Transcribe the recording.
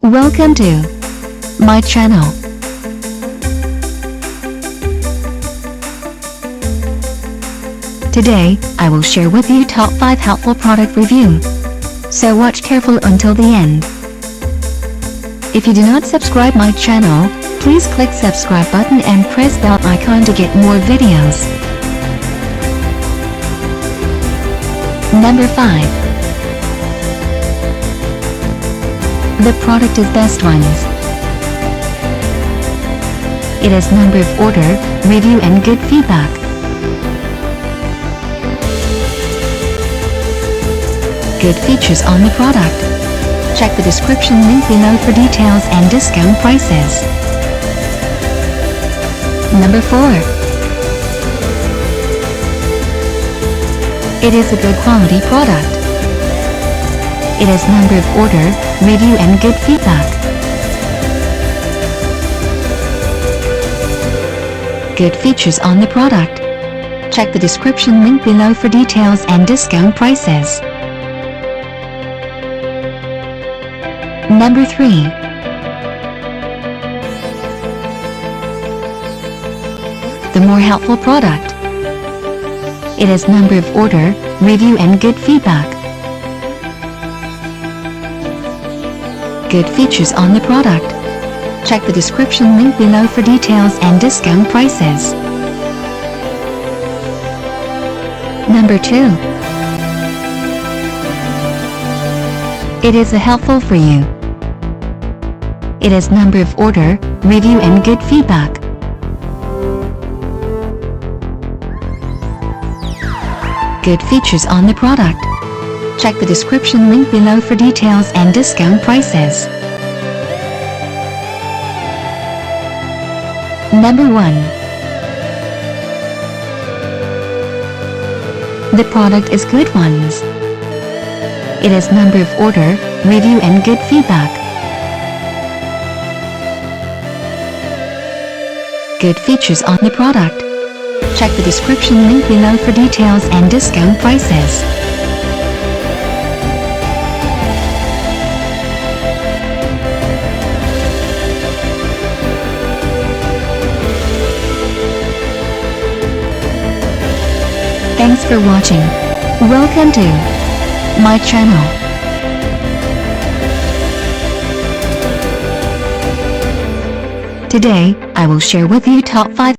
Welcome to my channel. Today, I will share with you top 5 helpful product review. So watch careful until the end. If you do not subscribe my channel, please click subscribe button and press bell icon to get more videos. Number 5. The product is Best Ones. It has number of order, review and good feedback. Good features on the product. Check the description link below for details and discount prices. Number 4. It is a good quality product. It has number of order, review and good feedback. Good features on the product. Check the description link below for details and discount prices. Number 3. The more helpful product. It has number of order, review and good feedback. Good features on the product. Check the description link below for details and discount prices. Number 2. It is a helpful for you. It has number of order, review and good feedback. Good features on the product. Check the description link below for details and discount prices. Number 1. The product is Good Ones. It has number of order, review and good feedback. Good features on the product. Check the description link below for details and discount prices. Thanks for watching. Welcome to my channel. Today, I will share with you top 5